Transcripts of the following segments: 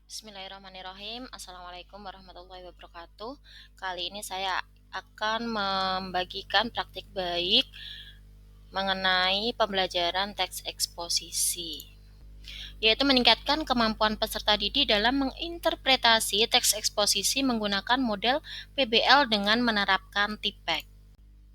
Bismillahirrahmanirrahim. Assalamualaikum warahmatullahi wabarakatuh. Kali ini saya akan membagikan praktik baik mengenai pembelajaran teks eksposisi, yaitu meningkatkan kemampuan peserta didik dalam menginterpretasi teks eksposisi menggunakan model PBL dengan menerapkan TPEC.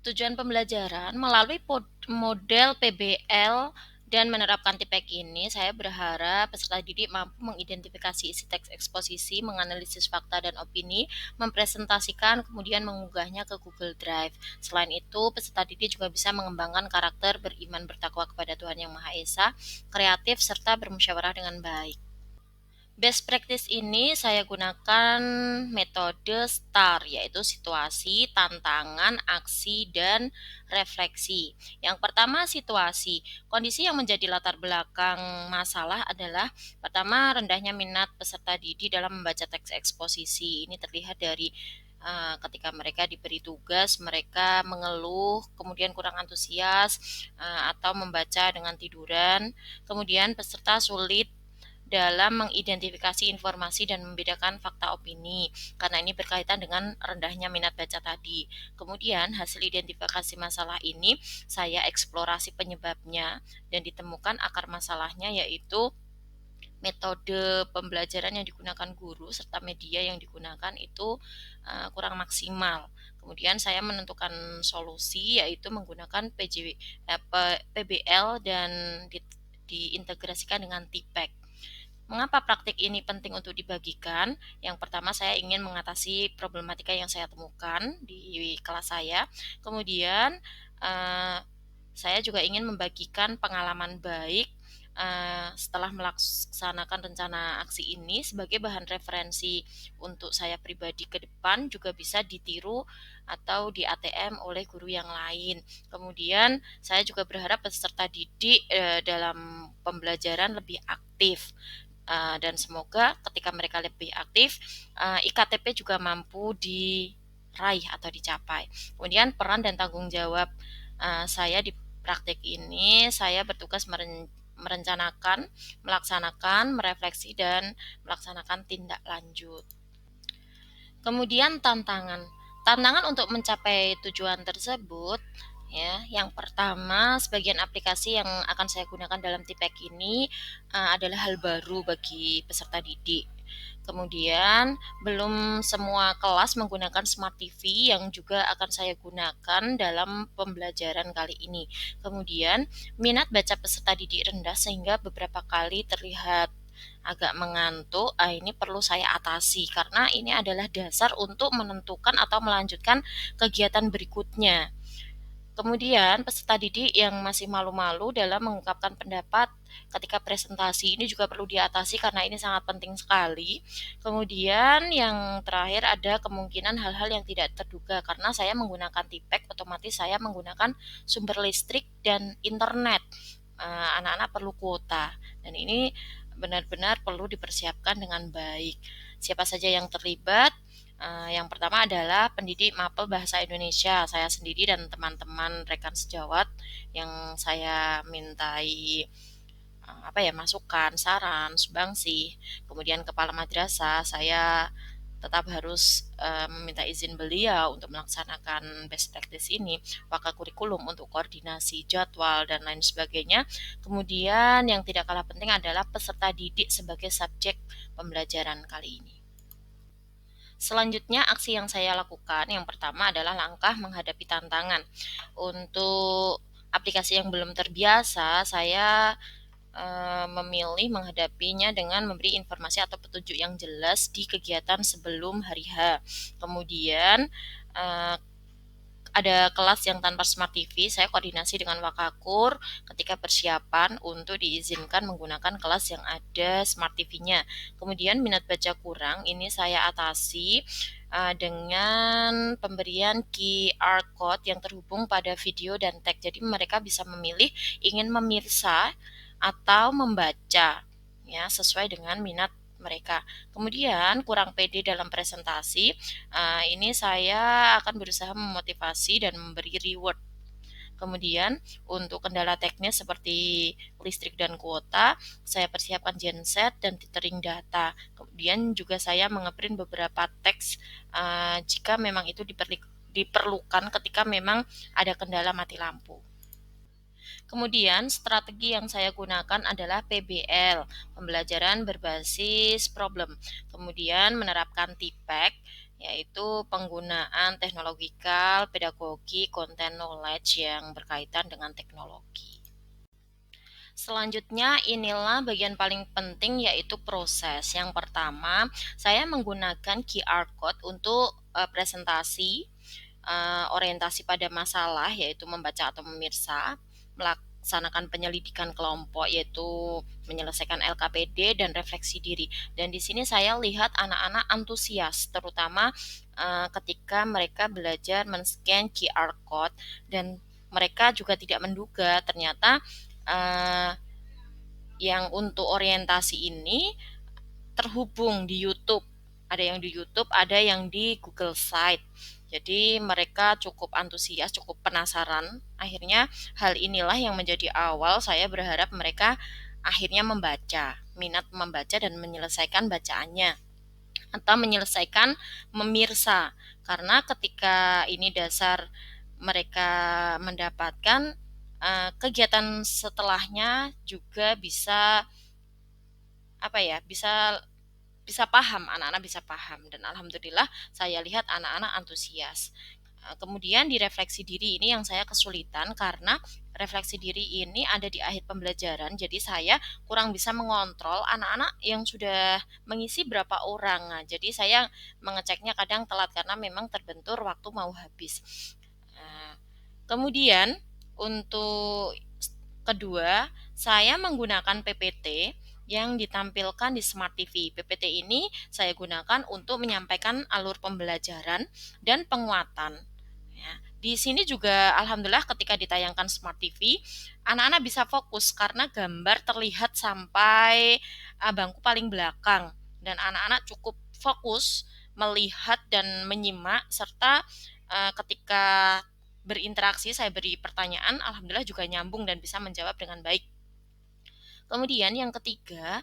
Tujuan pembelajaran melalui model PBL dan menerapkan TPEC ini, saya berharap peserta didik mampu mengidentifikasi isi teks eksposisi, menganalisis fakta dan opini, mempresentasikan, kemudian mengunggahnya ke Google Drive. Selain itu, peserta didik juga bisa mengembangkan karakter beriman bertakwa kepada Tuhan Yang Maha Esa, kreatif, serta bermusyawarah dengan baik. Best practice ini saya gunakan metode STAR, yaitu situasi, tantangan, aksi, dan refleksi. Yang pertama, situasi. Kondisi yang menjadi latar belakang masalah adalah pertama, rendahnya minat peserta didik dalam membaca teks eksposisi. Ini terlihat dari ketika mereka diberi tugas, mereka mengeluh, kemudian kurang antusias, atau membaca dengan tiduran. Kemudian peserta sulit dalam mengidentifikasi informasi dan membedakan fakta opini, karena ini berkaitan dengan rendahnya minat baca tadi. Kemudian hasil identifikasi masalah ini saya eksplorasi penyebabnya dan ditemukan akar masalahnya, yaitu metode pembelajaran yang digunakan guru serta media yang digunakan itu kurang maksimal. Kemudian saya menentukan solusi, yaitu menggunakan PBL dan diintegrasikan dengan TPEC. Mengapa praktik ini penting untuk dibagikan? Yang pertama, saya ingin mengatasi problematika yang saya temukan di kelas saya. Kemudian, saya juga ingin membagikan pengalaman baik setelah melaksanakan rencana aksi ini sebagai bahan referensi untuk saya pribadi ke depan, juga bisa ditiru atau di ATM oleh guru yang lain. Kemudian, saya juga berharap peserta didik dalam pembelajaran lebih aktif. Dan semoga ketika mereka lebih aktif, IKTP juga mampu diraih atau dicapai. Kemudian peran dan tanggung jawab saya di praktik ini, saya bertugas merencanakan, melaksanakan, merefleksi, dan melaksanakan tindak lanjut. Kemudian tantangan. Tantangan untuk mencapai tujuan tersebut, ya, yang pertama, sebagian aplikasi yang akan saya gunakan dalam TPEC ini adalah hal baru bagi peserta didik. Kemudian, belum semua kelas menggunakan Smart TV yang juga akan saya gunakan dalam pembelajaran kali ini. Kemudian, minat baca peserta didik rendah sehingga beberapa kali terlihat agak mengantuk. Ini perlu saya atasi karena ini adalah dasar untuk menentukan atau melanjutkan kegiatan berikutnya. Kemudian peserta didik yang masih malu-malu dalam mengungkapkan pendapat ketika presentasi ini juga perlu diatasi karena ini sangat penting sekali. Kemudian yang terakhir, ada kemungkinan hal-hal yang tidak terduga karena saya menggunakan TPEC, otomatis saya menggunakan sumber listrik dan internet. Anak-anak perlu kuota dan ini benar-benar perlu dipersiapkan dengan baik. Siapa saja yang terlibat? Yang pertama adalah pendidik mapel bahasa Indonesia, saya sendiri dan teman-teman rekan sejawat yang saya mintai masukan, saran, sumbangsi. Kemudian kepala madrasah, saya tetap harus meminta izin beliau untuk melaksanakan best practice ini, kurikulum untuk koordinasi jadwal dan lain sebagainya. Kemudian yang tidak kalah penting adalah peserta didik sebagai subjek pembelajaran kali ini. Selanjutnya, aksi yang saya lakukan yang pertama adalah langkah menghadapi tantangan. Untuk aplikasi yang belum terbiasa, saya memilih menghadapinya dengan memberi informasi atau petunjuk yang jelas di kegiatan sebelum hari H. Kemudian ada kelas yang tanpa Smart TV, saya koordinasi dengan Wakakur ketika persiapan untuk diizinkan menggunakan kelas yang ada Smart TV-nya. Kemudian minat baca kurang, ini saya atasi dengan pemberian QR code yang terhubung pada video dan teks. Jadi mereka bisa memilih ingin memirsa atau membaca, ya, sesuai dengan minat mereka. Kemudian kurang pede dalam presentasi, ini saya akan berusaha memotivasi dan memberi reward. Kemudian untuk kendala teknis seperti listrik dan kuota, saya persiapkan genset dan tethering data. Kemudian juga saya mengeprint beberapa teks jika memang itu diperlukan ketika memang ada kendala mati lampu. Kemudian strategi yang saya gunakan adalah PBL, pembelajaran berbasis problem. Kemudian menerapkan TPEC, yaitu penggunaan teknologikal, pedagogi, content knowledge yang berkaitan dengan teknologi. Selanjutnya inilah bagian paling penting yaitu proses. Yang pertama, saya menggunakan QR code untuk presentasi, orientasi pada masalah yaitu membaca atau memirsa, melaksanakan penyelidikan kelompok yaitu menyelesaikan LKPD dan refleksi diri. Dan di sini saya lihat anak-anak antusias terutama ketika mereka belajar men-scan QR code dan mereka juga tidak menduga ternyata yang untuk orientasi ini terhubung di YouTube. Ada yang di YouTube, ada yang di Google Site. Jadi mereka cukup antusias, cukup penasaran. Akhirnya hal inilah yang menjadi awal saya berharap mereka akhirnya membaca, minat membaca dan menyelesaikan bacaannya atau menyelesaikan memirsa. Karena ketika ini dasar mereka mendapatkan kegiatan setelahnya juga bisa bisa paham, anak-anak bisa paham dan alhamdulillah saya lihat anak-anak antusias. Kemudian di refleksi diri ini yang saya kesulitan karena refleksi diri ini ada di akhir pembelajaran, jadi saya kurang bisa mengontrol anak-anak yang sudah mengisi berapa orang. Nah, jadi saya mengeceknya kadang telat karena memang terbentur waktu mau habis. Kemudian untuk kedua, saya menggunakan PPT yang ditampilkan di Smart TV. PPT ini saya gunakan untuk menyampaikan alur pembelajaran dan penguatan. Ya, di sini juga alhamdulillah ketika ditayangkan Smart TV, anak-anak bisa fokus karena gambar terlihat sampai bangku paling belakang dan anak-anak cukup fokus melihat dan menyimak serta ketika berinteraksi saya beri pertanyaan, alhamdulillah juga nyambung dan bisa menjawab dengan baik. Kemudian yang ketiga,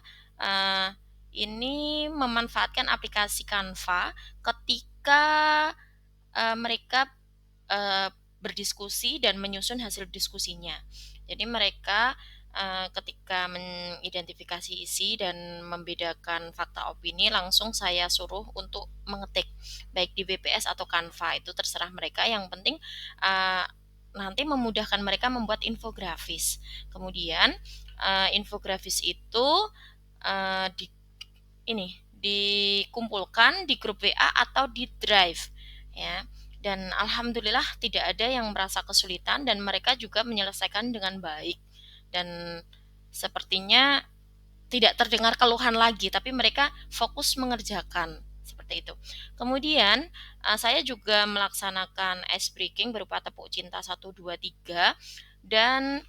ini memanfaatkan aplikasi Canva ketika mereka berdiskusi dan menyusun hasil diskusinya. Jadi mereka ketika mengidentifikasi isi dan membedakan fakta opini langsung saya suruh untuk mengetik baik di WPS atau Canva, itu terserah mereka, yang penting nanti memudahkan mereka membuat infografis. Kemudian infografis itu dikumpulkan di grup WA atau di Drive ya. Dan alhamdulillah tidak ada yang merasa kesulitan dan mereka juga menyelesaikan dengan baik dan sepertinya tidak terdengar keluhan lagi, tapi mereka fokus mengerjakan seperti itu. Kemudian saya juga melaksanakan ice breaking berupa tepuk cinta 1, 2, 3 dan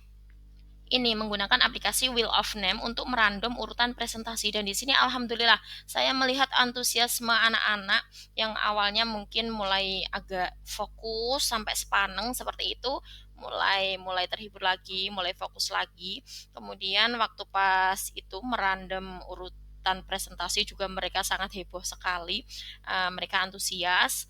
ini menggunakan aplikasi Wheel of Name untuk merandom urutan presentasi. Dan di sini alhamdulillah saya melihat antusiasme anak-anak yang awalnya mungkin mulai agak fokus sampai sepaneng seperti itu, mulai terhibur lagi, mulai fokus lagi. Kemudian waktu pas itu merandom urutan presentasi juga mereka sangat heboh sekali. Mereka antusias,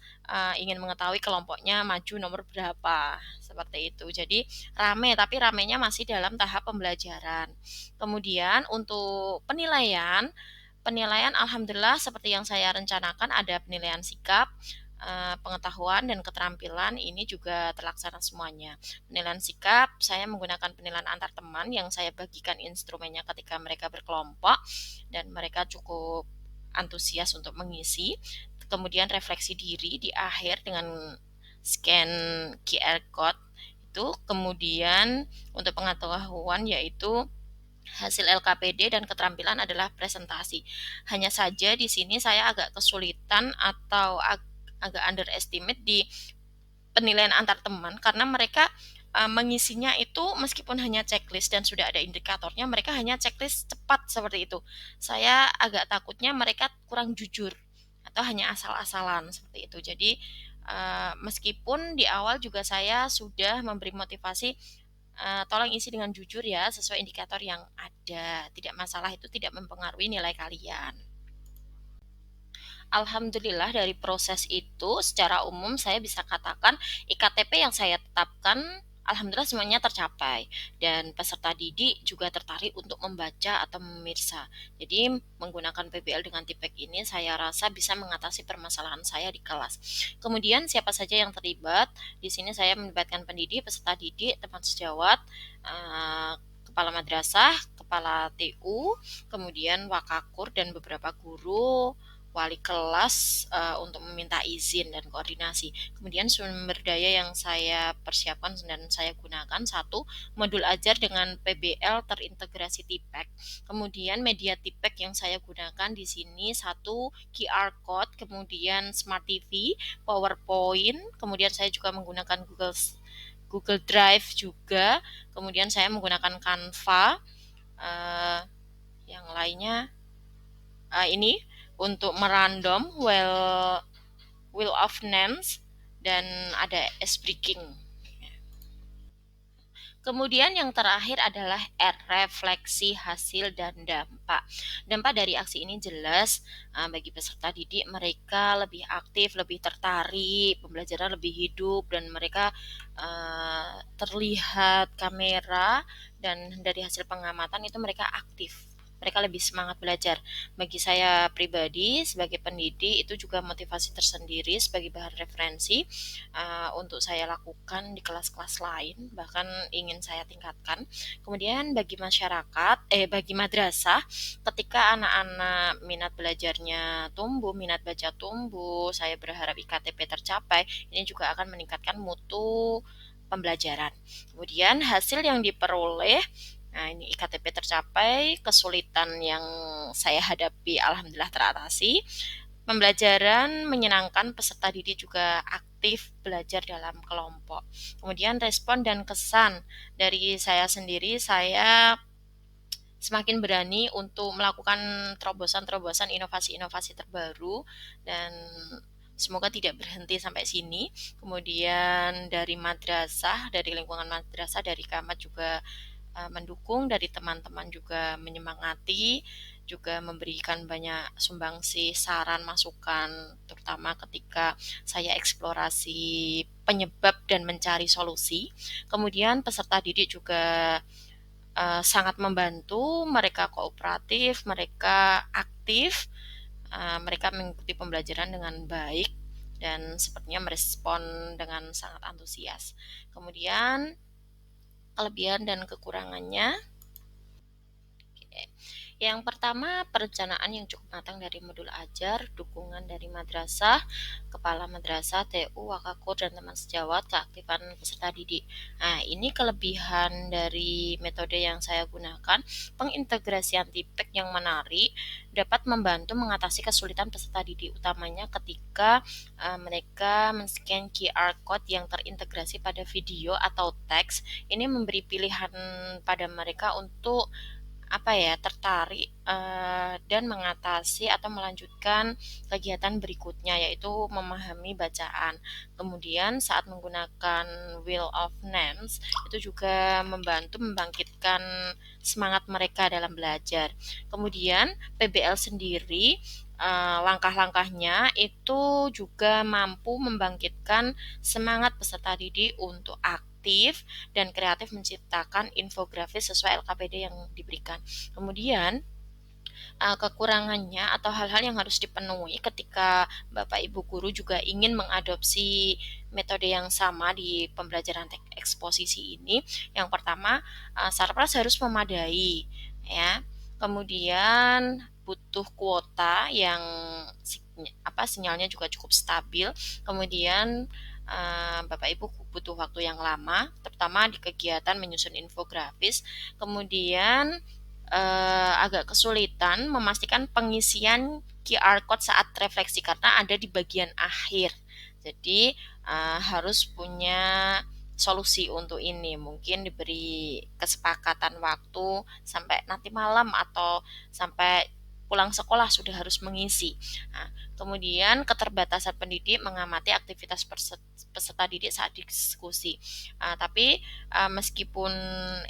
ingin mengetahui kelompoknya maju nomor berapa seperti itu. Jadi rame, tapi ramenya masih dalam tahap pembelajaran. Kemudian untuk penilaian alhamdulillah seperti yang saya rencanakan, ada penilaian sikap, pengetahuan dan keterampilan, ini juga terlaksana semuanya. Penilaian sikap saya menggunakan penilaian antar teman yang saya bagikan instrumennya ketika mereka berkelompok dan mereka cukup antusias untuk mengisi. Kemudian refleksi diri di akhir dengan scan QR code itu. Kemudian untuk pengetahuan yaitu hasil LKPD dan keterampilan adalah presentasi. Hanya saja di sini saya agak kesulitan atau agak underestimate di penilaian antar teman karena mereka mengisinya itu meskipun hanya checklist dan sudah ada indikatornya, mereka hanya checklist cepat seperti itu. Saya agak takutnya mereka kurang jujur atau hanya asal-asalan seperti itu. Jadi Meskipun di awal juga saya sudah memberi motivasi, tolong isi dengan jujur ya, sesuai indikator yang ada. Tidak masalah, itu tidak mempengaruhi nilai kalian. Alhamdulillah dari proses itu secara umum saya bisa katakan IKTP yang saya tetapkan alhamdulillah semuanya tercapai dan peserta didik juga tertarik untuk membaca atau memirsa. Jadi menggunakan PBL dengan Tipek ini saya rasa bisa mengatasi permasalahan saya di kelas. Kemudian siapa saja yang terlibat? Di sini saya melibatkan pendidik, peserta didik, teman sejawat, kepala madrasah, kepala TU, kemudian wakakur dan beberapa guru, wali kelas untuk meminta izin dan koordinasi. Kemudian sumber daya yang saya persiapkan dan saya gunakan satu modul ajar dengan PBL terintegrasi Tipek. Kemudian media Tipek yang saya gunakan di sini satu QR code, kemudian Smart TV, PowerPoint, kemudian saya juga menggunakan Google Drive juga, kemudian saya menggunakan Canva, yang lainnya ini untuk merandom wheel of names dan ada S breaking. Kemudian yang terakhir adalah refleksi hasil dan dampak. Dampak dari aksi ini jelas bagi peserta didik, mereka lebih aktif, lebih tertarik, pembelajaran lebih hidup dan mereka terlihat kamera dan dari hasil pengamatan itu mereka aktif. Mereka lebih semangat belajar. Bagi saya pribadi sebagai pendidik itu juga motivasi tersendiri sebagai bahan referensi untuk saya lakukan di kelas-kelas lain, bahkan ingin saya tingkatkan. Kemudian bagi masyarakat, bagi madrasah, ketika anak-anak minat belajarnya tumbuh, minat baca tumbuh, saya berharap IKTP tercapai, ini juga akan meningkatkan mutu pembelajaran. Kemudian hasil yang diperoleh, nah ini IKTP tercapai, kesulitan yang saya hadapi alhamdulillah teratasi. Pembelajaran menyenangkan, peserta didik juga aktif belajar dalam kelompok. Kemudian respon dan kesan dari saya sendiri, saya semakin berani untuk melakukan terobosan-terobosan inovasi-inovasi terbaru dan semoga tidak berhenti sampai sini. Kemudian dari madrasah, dari lingkungan madrasah, dari Kamat juga mendukung, dari teman-teman juga menyemangati, juga memberikan banyak sumbangsi saran masukan terutama ketika saya eksplorasi penyebab dan mencari solusi. Kemudian peserta didik juga sangat membantu, mereka kooperatif, mereka aktif, mereka mengikuti pembelajaran dengan baik dan sepertinya merespon dengan sangat antusias. Kemudian kelebihan dan kekurangannya. Yang pertama, perencanaan yang cukup matang dari modul ajar, dukungan dari madrasah, kepala madrasah, TU, wakakur, dan teman sejawat, keaktifan peserta didik. Nah, ini kelebihan dari metode yang saya gunakan, pengintegrasian Tipek yang menarik, dapat membantu mengatasi kesulitan peserta didik, utamanya ketika mereka men-scan QR code yang terintegrasi pada video atau teks. Ini memberi pilihan pada mereka untuk tertarik dan mengatasi atau melanjutkan kegiatan berikutnya yaitu memahami bacaan. Kemudian saat menggunakan Wheel of Names itu juga membantu membangkitkan semangat mereka dalam belajar. Kemudian PBL sendiri langkah-langkahnya itu juga mampu membangkitkan semangat peserta didik untuk aktif dan kreatif menciptakan infografis sesuai LKPD yang diberikan. Kemudian kekurangannya atau hal-hal yang harus dipenuhi ketika Bapak Ibu guru juga ingin mengadopsi metode yang sama di pembelajaran eksposisi ini. Yang pertama, sarpras harus memadai ya. Kemudian butuh kuota yang sinyalnya juga cukup stabil. Kemudian Bapak Ibu butuh waktu yang lama, terutama di kegiatan menyusun infografis. Kemudian agak kesulitan memastikan pengisian QR code saat refleksi karena ada di bagian akhir. Jadi harus punya solusi untuk ini. Mungkin diberi kesepakatan waktu sampai nanti malam atau sampai pulang sekolah sudah harus mengisi. Nah, kemudian keterbatasan pendidik mengamati aktivitas peserta didik saat diskusi. Tapi meskipun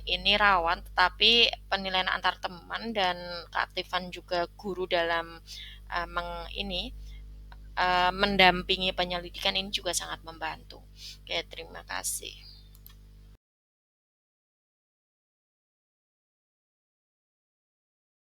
ini rawan, tetapi penilaian antar teman dan keaktifan juga guru dalam mendampingi penyelidikan ini juga sangat membantu. Oke, terima kasih.